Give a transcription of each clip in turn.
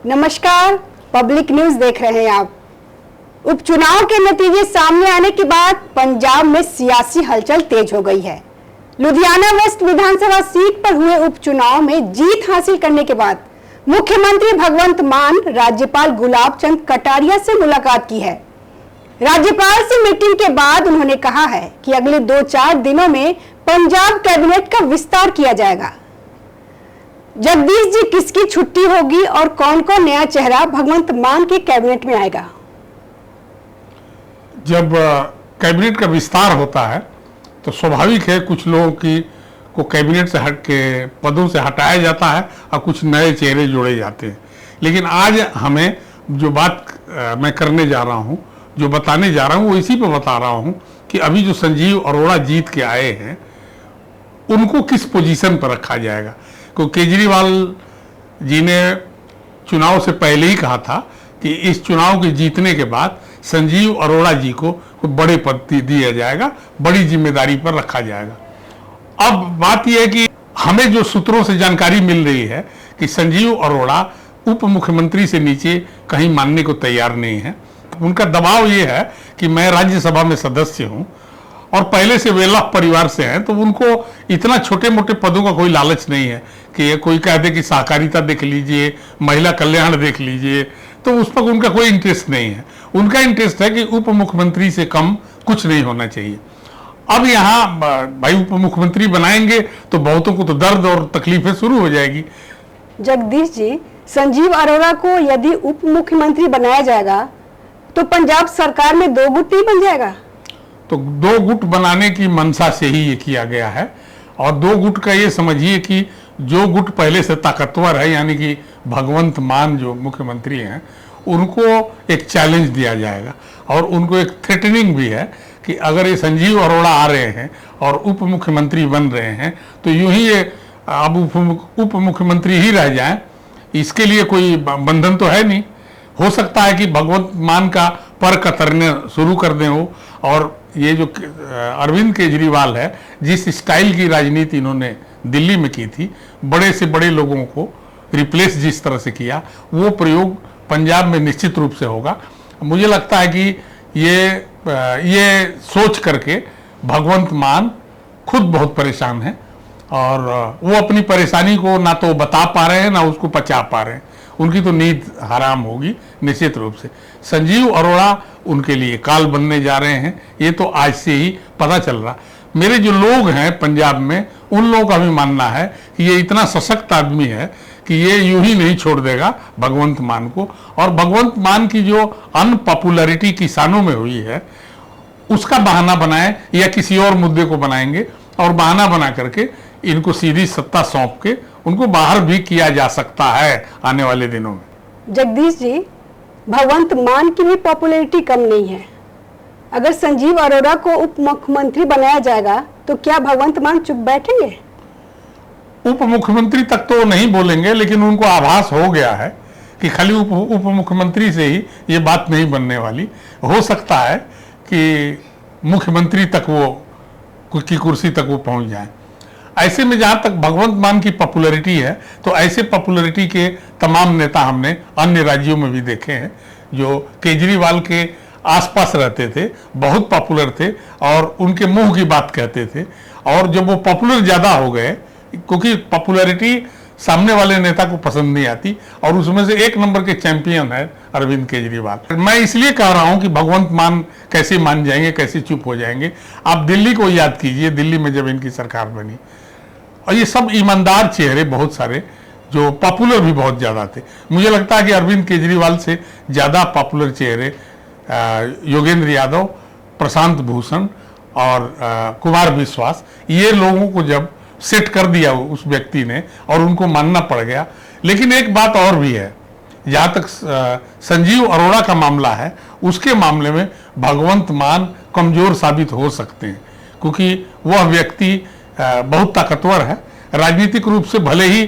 नमस्कार, public news देख रहे हैं आप। उपचुनाव के नतीजे सामने आने के बाद पंजाब में सियासी हलचल तेज हो गई है। लुधियाना वेस्ट विधानसभा सीट पर हुए उपचुनाव में जीत हासिल करने के बाद मुख्यमंत्री भगवंत मान राज्यपाल गुलाब चंद कटारिया से मुलाकात की है। राज्यपाल से मीटिंग के बाद उन्होंने कहा है कि अगले 2-4 दिनों में पंजाब कैबिनेट का विस्तार किया जाएगा। जगदीश जी, किसकी छुट्टी होगी और कौन कौन नया चेहरा भगवंत मान के कैबिनेट में आएगा? जब कैबिनेट का विस्तार होता है तो स्वाभाविक है कुछ लोगों को कैबिनेट से हट के पदों से हटाया जाता है और कुछ नए चेहरे जोड़े जाते हैं। लेकिन आज हमें जो बात मैं करने जा रहा हूं, जो बताने जा रहा हूं, वो इसी पे बता रहा हूं कि अभी जो संजीव अरोड़ा जीत के आए हैं उनको किस पोजीशन पर रखा जाएगा। क्योंकि केजरीवाल जी ने चुनाव से पहले ही कहा था कि इस चुनाव के जीतने के बाद संजीव अरोड़ा जी को बड़े पद दिया जाएगा, बड़ी जिम्मेदारी पर रखा जाएगा। अब बात यह है कि हमें जो सूत्रों से जानकारी मिल रही है कि संजीव अरोड़ा उप मुख्यमंत्री से नीचे कहीं मानने को तैयार नहीं है। उनका दबाव ये है कि मैं राज्यसभा में सदस्य हूं और पहले से वेल ऑफ परिवार से हैं, तो उनको इतना छोटे मोटे पदों का कोई लालच नहीं है कि कोई कह दे कि सहकारिता देख लीजिए, महिला कल्याण देख लीजिए, तो उस पर उनका कोई इंटरेस्ट नहीं है। उनका इंटरेस्ट है कि उप मुख्यमंत्री से कम कुछ नहीं होना चाहिए। अब यहाँ भाई उप मुख्यमंत्री बनाएंगे तो बहुतों को तो दर्द और तकलीफें शुरू हो जाएगी। जगदीश जी, संजीव अरोड़ा को यदि उप मुख्यमंत्री बनाया जाएगा तो पंजाब सरकार में 2 गुट नहीं बन जाएगा? तो 2 गुट बनाने की मंशा से ही ये किया गया है। और 2 गुट का ये समझिए कि जो गुट पहले से ताकतवर है, यानी कि भगवंत मान जो मुख्यमंत्री हैं, उनको एक चैलेंज दिया जाएगा और उनको एक थ्रेटनिंग भी है कि अगर ये संजीव अरोड़ा आ रहे हैं और उप मुख्यमंत्री बन रहे हैं तो यूं ही ये अब उप मुख्यमंत्री ही रह जाएं, इसके लिए कोई बंधन तो है नहीं। हो सकता है कि भगवंत मान का पर कतरने शुरू कर दें वो, और ये जो अरविंद केजरीवाल है, जिस स्टाइल की राजनीति इन्होंने दिल्ली में की थी, बड़े से बड़े लोगों को रिप्लेस जिस तरह से किया, वो प्रयोग पंजाब में निश्चित रूप से होगा। मुझे लगता है कि ये सोच करके भगवंत मान खुद बहुत परेशान है और वो अपनी परेशानी को ना तो बता पा रहे हैं ना उसको पचा पा रहे हैं। उनकी तो नींद हराम होगी निश्चित रूप से। संजीव अरोड़ा उनके लिए काल बनने जा रहे हैं, ये तो आज से ही पता चल रहा। मेरे जो लोग हैं पंजाब में, उन लोगों का भी मानना है कि ये इतना सशक्त आदमी है कि ये यूं ही नहीं छोड़ देगा भगवंत मान को। और भगवंत मान की जो अनपॉपुलैरिटी किसानों में हुई है उसका बहाना बनाए या किसी और मुद्दे को बनाएंगे और बहाना बना करके इनको सीधी सत्ता सौंप के उनको बाहर भी किया जा सकता है आने वाले दिनों में। जगदीश जी, भगवंत मान की भी पॉपुलैरिटी कम नहीं है। अगर संजीव अरोड़ा को उप मुख्यमंत्री बनाया जाएगा तो क्या भगवंत मान चुप बैठेंगे? उप मुख्यमंत्री तक तो नहीं बोलेंगे, लेकिन उनको आभास हो गया है कि खाली उप मुख्यमंत्री से ही ये बात नहीं बनने वाली। हो सकता है कि मुख्यमंत्री तक वो की कुर्सी तक वो पहुंच जाए। ऐसे में जहां तक भगवंत मान की पॉपुलैरिटी है, तो ऐसे पॉपुलैरिटी के तमाम नेता हमने अन्य राज्यों में भी देखे हैं जो केजरीवाल के आसपास रहते थे, बहुत पॉपुलर थे और उनके मुंह की बात कहते थे। और जब वो पॉपुलर ज़्यादा हो गए, क्योंकि पॉपुलैरिटी सामने वाले नेता को पसंद नहीं आती, और उसमें से 1 नंबर के चैंपियन है अरविंद केजरीवाल। मैं इसलिए कह रहा हूं कि भगवंत मान कैसे मान जाएंगे, कैसे चुप हो जाएंगे। आप दिल्ली को याद कीजिए, दिल्ली में जब इनकी सरकार बनी, और ये सब ईमानदार चेहरे बहुत सारे जो पॉपुलर भी बहुत ज़्यादा थे। मुझे लगता है कि अरविंद केजरीवाल से ज़्यादा पॉपुलर चेहरे योगेंद्र यादव, प्रशांत भूषण और कुमार विश्वास, ये लोगों को जब सेट कर दिया उस व्यक्ति ने और उनको मानना पड़ गया। लेकिन एक बात और भी है, जहाँ तक संजीव अरोड़ा का मामला है, उसके मामले में भगवंत मान कमजोर साबित हो सकते हैं, क्योंकि वह व्यक्ति बहुत ताकतवर है। राजनीतिक रूप से भले ही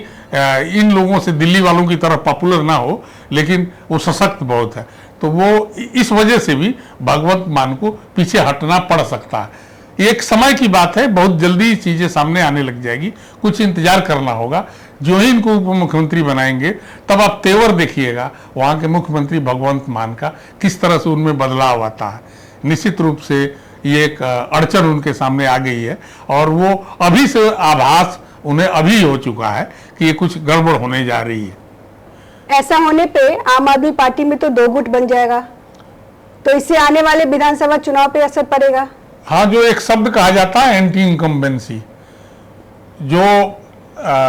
इन लोगों से, दिल्ली वालों की तरह पॉपुलर ना हो, लेकिन वो सशक्त बहुत है। तो वो इस वजह से भी भगवंत मान को पीछे हटना पड़ सकता है। ये एक समय की बात है, बहुत जल्दी चीजें सामने आने लग जाएगी, कुछ इंतजार करना होगा। जो ही इनको उप मुख्यमंत्री बनाएंगे तब आप तेवर देखिएगा वहां के मुख्यमंत्री भगवंत मान का, किस तरह से उनमें बदलाव आता है। निश्चित रूप से ये एक अड़चन उनके सामने आ गई है और वो अभी से आभास उन्हें अभी हो चुका है कि ये कुछ गड़बड़ होने जा रही है। ऐसा होने पे आम आदमी पार्टी में तो दो गुट बन जाएगा, तो इससे आने वाले विधानसभा चुनाव पे असर पड़ेगा। हाँ, जो एक शब्द कहा जाता है एंटी इनकम्बेंसी, जो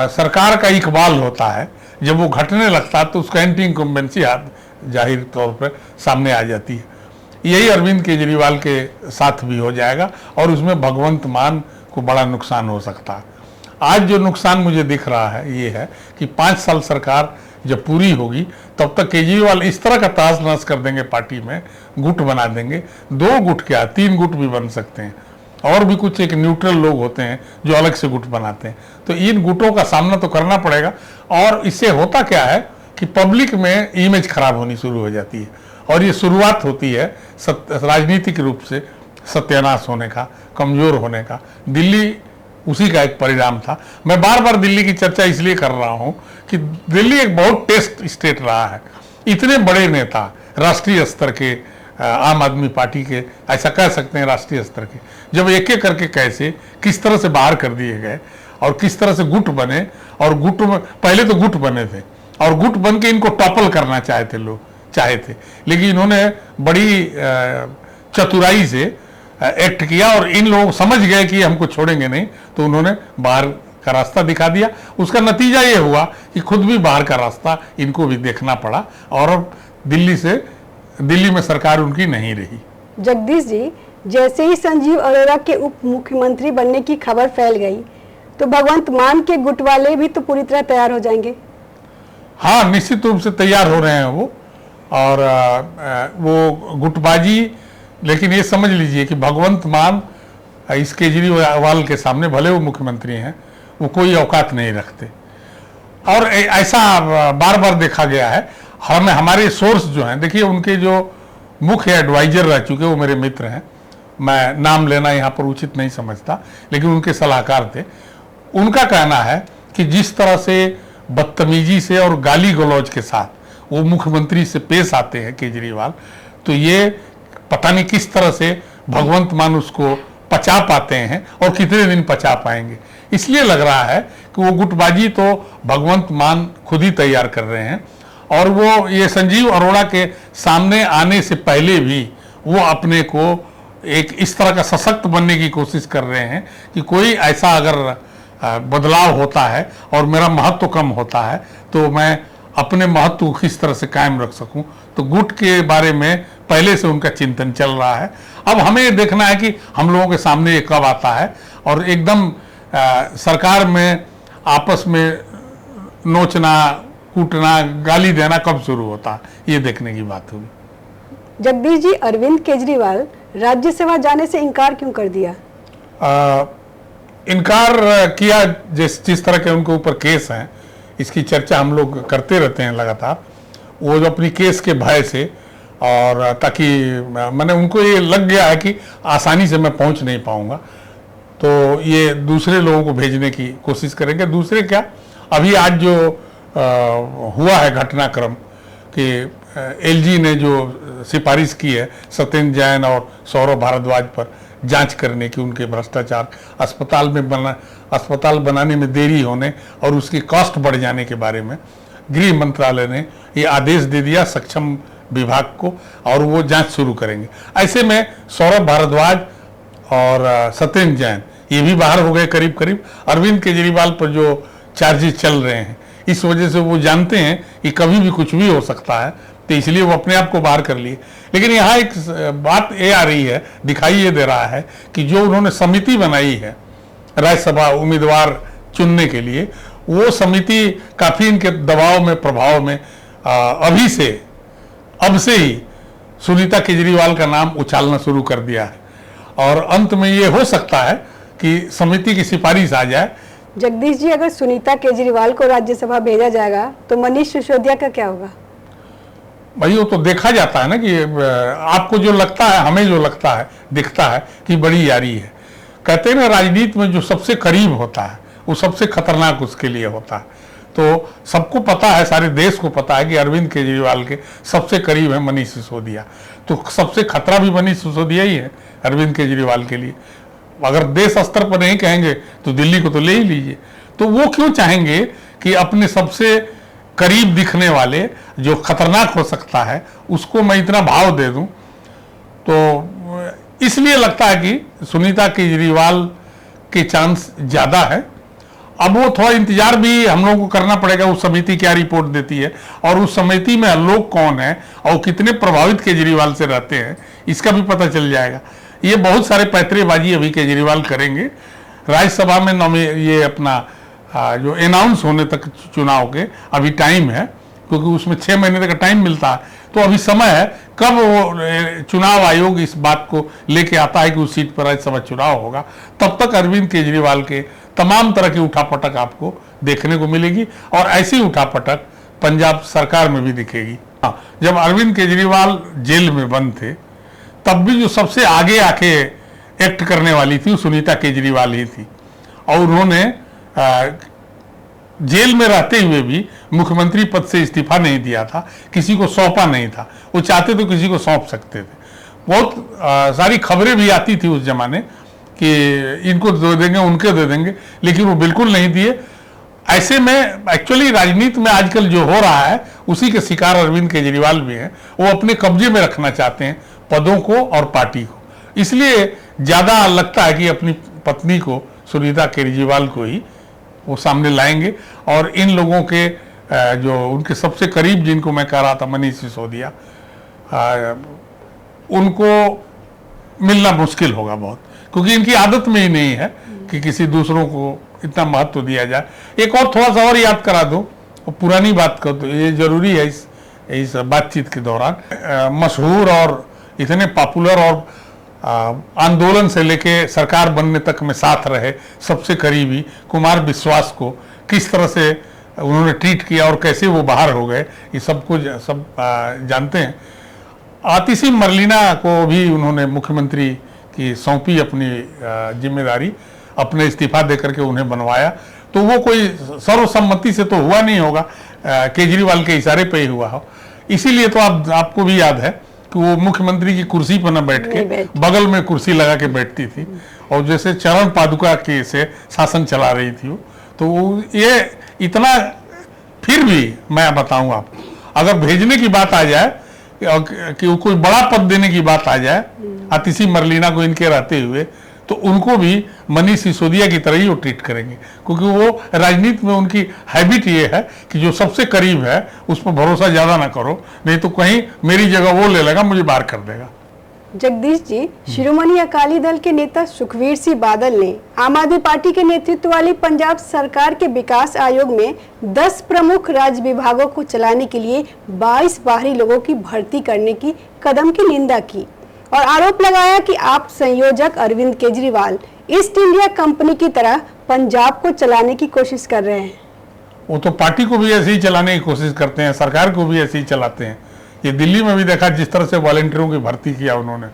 सरकार का इकबाल होता है, जब वो घटने लगता है तो उसका एंटी इनकम्बेंसी जाहिर तौर पर सामने आ जाती है। यही अरविंद केजरीवाल के साथ भी हो जाएगा और उसमें भगवंत मान को बड़ा नुकसान हो सकता है। आज जो नुकसान मुझे दिख रहा है ये है कि 5 साल सरकार जब पूरी होगी तब तक केजरीवाल इस तरह का तहस नहस कर देंगे, पार्टी में गुट बना देंगे। 2 गुट क्या, 3 गुट भी बन सकते हैं, और भी कुछ एक न्यूट्रल लोग होते हैं जो अलग से गुट बनाते हैं। तो इन गुटों का सामना तो करना पड़ेगा और इससे होता क्या है कि पब्लिक में इमेज खराब होनी शुरू हो जाती है और ये शुरुआत होती है राजनीतिक रूप से सत्यानाश होने का, कमजोर होने का। दिल्ली उसी का एक परिणाम था। मैं बार बार दिल्ली की चर्चा इसलिए कर रहा हूं कि दिल्ली एक बहुत टेस्ट स्टेट रहा है। इतने बड़े नेता राष्ट्रीय स्तर के, आम आदमी पार्टी के, ऐसा कह सकते हैं राष्ट्रीय स्तर के, जब एक एक करके कैसे किस तरह से बाहर कर दिए गए और किस तरह से गुट बने, और गुट में पहले तो गुट बने थे और गुट बन के इनको टॉपल करना चाहे थे, लेकिन इन्होंने बड़ी चतुराई से एक्ट किया और इन लोग समझ गए कि हमको छोड़ेंगे नहीं, तो उन्होंने बाहर का रास्ता दिखा दिया। उसका नतीजा ये हुआ कि खुद भी बाहर का रास्ता इनको भी देखना पड़ा और अब दिल्ली में सरकार उनकी नहीं रही। जगदीश जी, जैसे ही संजीव अरोड़ा के उप मुख्यमंत्री बनने की खबर फैल गई तो भगवंत मान के गुट वाले भी तो पूरी तरह तैयार हो जाएंगे। हाँ, निश्चित रूप से तैयार हो रहे हैं वो, और वो गुटबाजी। लेकिन ये समझ लीजिए कि भगवंत मान इस केजरीवाल के सामने, भले वो मुख्यमंत्री हैं, वो कोई औकात नहीं रखते। और ऐसा बार बार देखा गया है। हमारे सोर्स जो हैं, देखिए उनके जो मुख्य एडवाइजर रह चुके वो मेरे मित्र हैं, मैं नाम लेना यहाँ पर उचित नहीं समझता, लेकिन उनके सलाहकार थे। उनका कहना है कि जिस तरह से बदतमीजी से और गाली गलौज के साथ वो मुख्यमंत्री से पेश आते हैं केजरीवाल, तो ये पता नहीं किस तरह से भगवंत मान उसको पचा पाते हैं और कितने दिन पचा पाएंगे। इसलिए लग रहा है कि वो गुटबाजी तो भगवंत मान खुद ही तैयार कर रहे हैं और वो ये संजीव अरोड़ा के सामने आने से पहले भी वो अपने को एक इस तरह का सशक्त बनने की कोशिश कर रहे हैं कि कोई ऐसा अगर बदलाव होता है और मेरा महत्व कम होता है तो मैं अपने महत्व को किस तरह से कायम रख सकूं। तो गुट के बारे में पहले से उनका चिंतन चल रहा है। अब हमें ये देखना है कि हम लोगों के सामने ये कब आता है और एकदम सरकार में आपस में नोचना, कूटना, गाली देना कब शुरू होता है, ये देखने की बात होगी। जगदीश जी, अरविंद केजरीवाल राज्यसभा जाने से इनकार क्यों कर दिया? इनकार किया जिस तरह के उनके ऊपर केस हैं, इसकी चर्चा हम लोग करते रहते हैं लगातार। वो जो अपनी केस के भय से, और ताकि मैंने उनको ये लग गया है कि आसानी से मैं पहुंच नहीं पाऊंगा, तो ये दूसरे लोगों को भेजने की कोशिश करेंगे। दूसरे क्या, अभी आज जो हुआ है घटनाक्रम कि एलजी ने जो सिफारिश की है सत्येंद्र जैन और सौरभ भारद्वाज पर जांच करने की, उनके भ्रष्टाचार, अस्पताल बनाने में देरी होने और उसकी कॉस्ट बढ़ जाने के बारे में गृह मंत्रालय ने ये आदेश दे दिया सक्षम विभाग को और वो जांच शुरू करेंगे। ऐसे में सौरभ भारद्वाज और सत्येंद्र जैन ये भी बाहर हो गए करीब करीब। अरविंद केजरीवाल पर जो चार्जेस चल रहे हैं, इस वजह से वो जानते हैं कि कभी भी कुछ भी हो सकता है, तो इसलिए वो अपने आप को बाहर कर लिए। लेकिन यहाँ एक बात ये आ रही है, दिखाई ये दे रहा है कि जो उन्होंने समिति बनाई है राज्यसभा उम्मीदवार चुनने के लिए, वो समिति काफी इनके दबाव में, प्रभाव में अब से ही सुनीता केजरीवाल का नाम उछालना शुरू कर दिया है और अंत में ये हो सकता है कि समिति की सिफारिश आ जाए। जगदीश जी, अगर सुनीता केजरीवाल को राज्यसभा भेजा जाएगा तो मनीष सिसोदिया का क्या होगा? भाई वो तो देखा जाता है ना कि आपको जो लगता है, हमें जो लगता है, दिखता है कि बड़ी यारी है, कहते हैं ना, राजनीति में जो सबसे करीब होता है वो सबसे खतरनाक उसके लिए होता है। तो सबको पता है, सारे देश को पता है कि अरविंद केजरीवाल के सबसे करीब है मनीष सिसोदिया। तो सबसे खतरा भी मनीष सिसोदिया ही है अरविंद केजरीवाल के लिए। अगर देश स्तर पर नहीं कहेंगे तो दिल्ली को तो ले ही लीजिए। तो वो क्यों चाहेंगे कि अपने सबसे करीब दिखने वाले, जो खतरनाक हो सकता है, उसको मैं इतना भाव दे दूं? तो इसलिए लगता है कि सुनीता केजरीवाल के चांस ज्यादा है। अब वो थोड़ा इंतजार भी हम लोगों को करना पड़ेगा, उस समिति क्या रिपोर्ट देती है और उस समिति में लोग कौन है और कितने प्रभावित केजरीवाल से रहते हैं, इसका भी पता चल जाएगा। ये बहुत सारे पैतरेबाजी अभी केजरीवाल करेंगे। राज्यसभा में ये अपना जो अनाउंस होने तक चुनाव के अभी टाइम है, क्योंकि उसमें 6 महीने तक का टाइम मिलता है। तो अभी समय है, कब वो चुनाव आयोग इस बात को लेके आता है कि उस सीट पर राज्यसभा चुनाव होगा, तब तक अरविंद केजरीवाल के तमाम तरह की उठापटक आपको देखने को मिलेगी। और ऐसी उठापटक पंजाब सरकार में भी दिखेगी। जब अरविंद केजरीवाल जेल में बंद थे, तब भी जो सबसे आगे आके एक्ट करने वाली थी वो सुनीता केजरीवाल ही थी। और उन्होंने जेल में रहते हुए भी मुख्यमंत्री पद से इस्तीफा नहीं दिया था, किसी को सौंपा नहीं था। वो चाहते तो किसी को सौंप सकते थे। बहुत सारी खबरें भी आती थी उस जमाने कि इनको दे देंगे, उनके दे देंगे, लेकिन वो बिल्कुल नहीं दिए। ऐसे में एक्चुअली राजनीति में आजकल जो हो रहा है उसी के शिकार अरविंद केजरीवाल भी हैं। वो अपने कब्जे में रखना चाहते हैं पदों को और पार्टी को, इसलिए ज्यादा लगता है कि अपनी पत्नी को, सुनीता केजरीवाल को ही वो सामने लाएंगे। और इन लोगों के जो उनके सबसे करीब, जिनको मैं कह रहा था मनीष सिसोदिया, उनको मिलना मुश्किल होगा बहुत, क्योंकि इनकी आदत में ही नहीं है कि किसी दूसरों को इतना महत्व दिया जाए। एक और थोड़ा सा और याद करा दूं, पुरानी बात कर दो, ये जरूरी है इस बातचीत के दौरान। मशहूर और इतने पॉपुलर और आंदोलन से लेके सरकार बनने तक में साथ रहे सबसे करीबी कुमार विश्वास को किस तरह से उन्होंने ट्रीट किया और कैसे वो बाहर हो गए, ये सब कुछ जानते हैं। आतिशी मरलीना को भी उन्होंने मुख्यमंत्री की सौंपी अपनी जिम्मेदारी, अपने इस्तीफा देकर के उन्हें बनवाया। तो वो कोई सर्वसम्मति से तो हुआ नहीं होगा, केजरीवाल के इशारे पे ही हुआ हो। इसीलिए तो आपको भी याद है कि वो मुख्यमंत्री की कुर्सी पर न बैठ के बगल में कुर्सी लगा के बैठती थी और जैसे चरण पादुका के से शासन चला रही थी वो। तो ये इतना, फिर भी मैं बताऊं आपको, अगर भेजने की बात आ जाए कि कोई बड़ा पद देने की बात आ जाए आतिशी मरलीना को इनके रहते हुए, तो उनको भी मनीष सिसोदिया की तरह ही वो ट्रीट करेंगे, क्योंकि वो राजनीति में उनकी हैबिट ये है कि जो सबसे करीब है उस पर भरोसा ज्यादा ना करो, नहीं तो कहीं मेरी जगह वो ले लेगा, मुझे बाहर कर देगा। जगदीश जी, शिरोमणि अकाली दल के नेता सुखबीर सिंह बादल ने आम आदमी पार्टी के नेतृत्व वाली पंजाब सरकार के विकास आयोग में 10 प्रमुख राज्य विभागों को चलाने के लिए 22 बाहरी लोगों की भर्ती करने की कदम की निंदा की और आरोप लगाया कि आप संयोजक Arvind Kejriwal East India Company की तरह पंजाब को चलाने की कोशिश कर रहे हैं। वो तो पार्टी को भी ऐसे ही चलाने की कोशिश करते हैं, सरकार को भी ऐसे ही चलाते हैं। ये दिल्ली में भी देखा जिस तरह से वॉलंटियरों की भर्ती किया उन्होंने,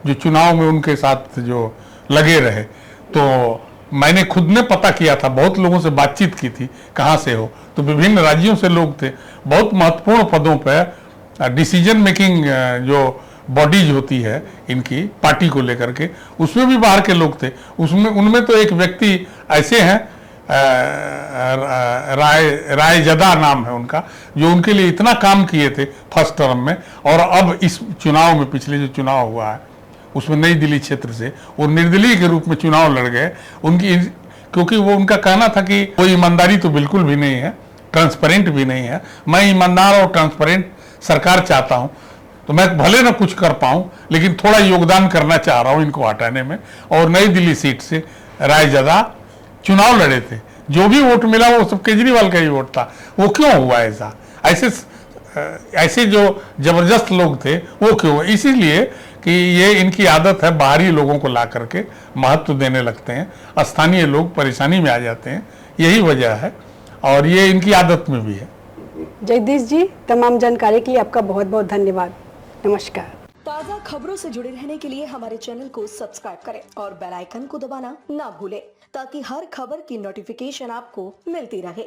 जो चुनाव में उनके साथ जो लगे रहे। तो मैंने खुद ने पता किया था, बहुत लोगों से बातचीत की थी, कहाँ से हो, तो विभिन्न राज्यों से लोग थे। बहुत महत्वपूर्ण पदों पर डिसीजन मेकिंग जो बॉडीज होती है इनकी पार्टी को लेकर के, उसमें भी बाहर के लोग थे। उनमें तो एक व्यक्ति ऐसे हैं, रायजदा नाम है उनका, जो उनके लिए इतना काम किए थे फर्स्ट टर्म में, और अब इस चुनाव में, पिछले जो चुनाव हुआ है उसमें नई दिल्ली क्षेत्र से वो निर्दलीय के रूप में चुनाव लड़ गए। क्योंकि वो उनका कहना था कि कोई ईमानदारी तो बिल्कुल भी नहीं है, ट्रांसपेरेंट भी नहीं है, मैं ईमानदार और ट्रांसपेरेंट सरकार चाहता हूं, तो मैं भले ना कुछ कर पाऊं लेकिन थोड़ा योगदान करना चाह रहा हूं इनको हटाने में। और नई दिल्ली सीट से रायजदा चुनाव लड़े थे, जो भी वोट मिला वो सब केजरीवाल का ही वोट था। वो क्यों हुआ ऐसा? ऐसे जो जबरदस्त लोग थे वो क्यों? इसीलिए कि ये इनकी आदत है, बाहरी लोगों को ला करके महत्व देने लगते हैं, स्थानीय लोग परेशानी में आ जाते हैं, यही वजह है और ये इनकी आदत में भी है। जगदीश जी, तमाम जानकारी के लिए आपका बहुत बहुत धन्यवाद। नमस्कार। ताज़ा खबरों से जुड़े रहने के लिए हमारे चैनल को सब्सक्राइब करें और बेल आइकन को दबाना ना भूलें ताकि हर खबर की नोटिफिकेशन आपको मिलती रहे।